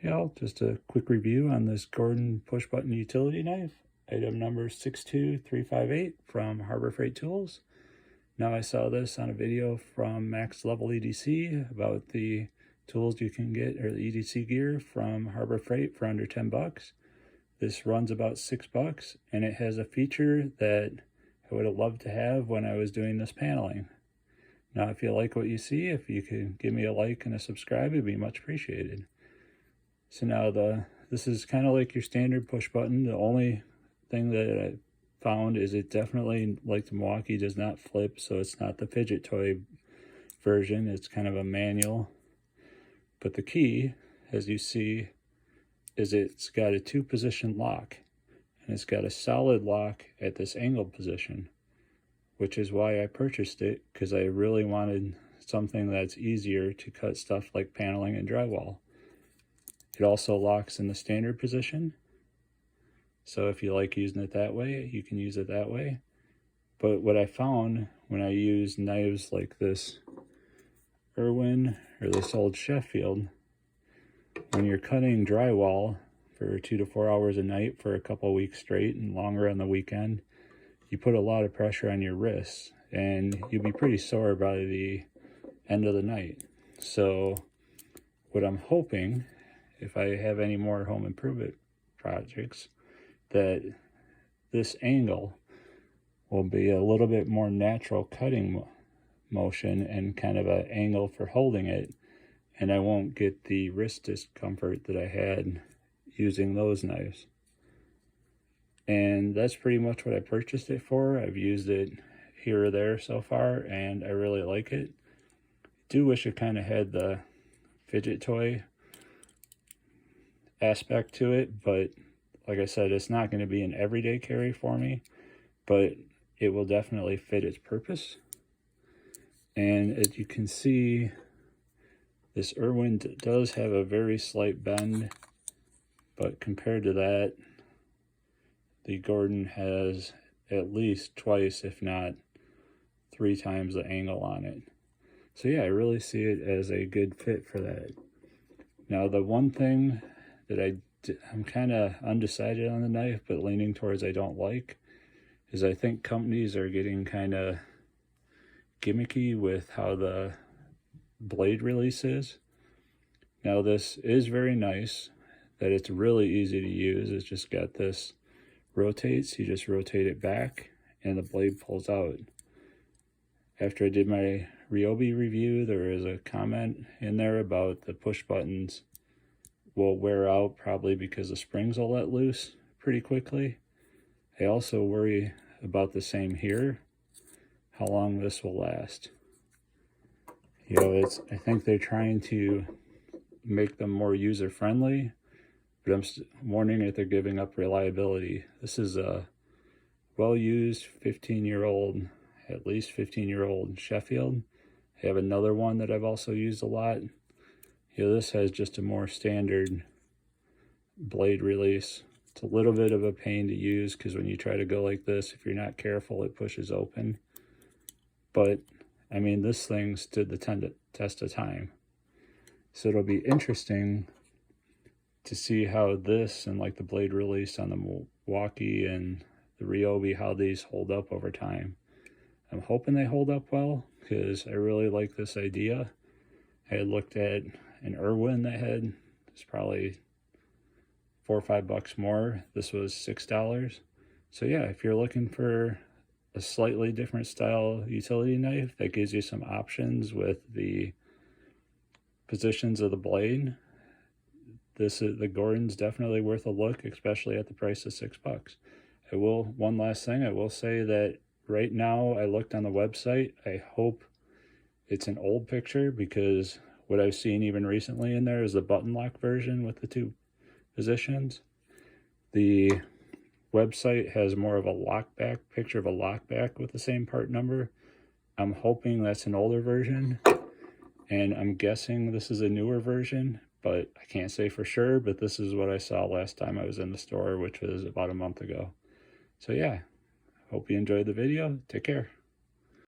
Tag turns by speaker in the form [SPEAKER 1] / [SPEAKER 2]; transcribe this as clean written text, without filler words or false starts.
[SPEAKER 1] Yeah, just a quick review on this Gordon push button utility knife, item number 62358 from Harbor Freight Tools. Now I saw this on a video from Max Level EDC about the tools you can get, or the EDC gear from Harbor Freight for under 10 bucks. This runs about $6 and it has a feature that I would have loved to have when I was doing this paneling. Now if you like what you see, if you could give me a like and a subscribe, it'd be much appreciated. So now this is kind of like your standard push button. The only thing that I found is it definitely, like the Milwaukee, does not flip, so it's not the fidget toy version. It's kind of a manual. But the key, as you see, is it's got a 2-position lock, and it's got a solid lock at this angle position, which is why I purchased it, because I really wanted something that's easier to cut stuff like paneling and drywall. It also locks in the standard position, so if you like using it that way, you can use it that way. But what I found when I use knives like this Irwin or this old Sheffield, when you're cutting drywall for 2 to 4 hours a night for a couple weeks straight and longer on the weekend, you put a lot of pressure on your wrists and you'll be pretty sore by the end of the night. So what I'm hoping, if I have any more home improvement projects, that this angle will be a little bit more natural cutting motion and kind of an angle for holding it, and I won't get the wrist discomfort that I had using those knives. And that's pretty much what I purchased it for. I've used it here or there so far, and I really like it. I do wish it kind of had the fidget toy aspect to it, but like I said, it's not going to be an everyday carry for me, but it will definitely fit its purpose. And as you can see, this Irwin does have a very slight bend, but compared to that, the Gordon has at least twice, if not 3 times the angle on it. So yeah, I really see it as a good fit for that. Now the one thing that I'm kind of undecided on the knife, but leaning towards I don't like, is I think companies are getting kind of gimmicky with how the blade release is. Now this is very nice, that it's really easy to use. It's just got this rotates, you just rotate it back and the blade pulls out. After I did my Ryobi review, there is a comment in there about the push buttons will wear out probably because the springs will let loose pretty quickly. I also worry about the same here, how long this will last. You know, I think they're trying to make them more user-friendly, but I'm warning that they're giving up reliability. This is a well-used 15-year-old, at least 15-year-old Sheffield. I have another one that I've also used a lot. You know, this has just a more standard blade release. It's a little bit of a pain to use because when you try to go like this, if you're not careful, it pushes open. But, I mean, this thing stood the test of time. So it'll be interesting to see how this and like the blade release on the Milwaukee and the Ryobi, how these hold up over time. I'm hoping they hold up well because I really like this idea. I had looked at an Irwin that had, it's probably $4 or $5 more. This was $6. So yeah, if you're looking for a slightly different style utility knife that gives you some options with the positions of the blade, the Gordon's definitely worth a look, especially at the price of $6. One last thing, I will say that right now I looked on the website. I hope it's an old picture because what I've seen even recently in there is the button lock version with the 2 positions. The website has more of a lockback picture of a lockback with the same part number. I'm hoping that's an older version, and I'm guessing this is a newer version, but I can't say for sure. But this is what I saw last time I was in the store, which was about a month ago. So yeah, hope you enjoyed the video. Take care.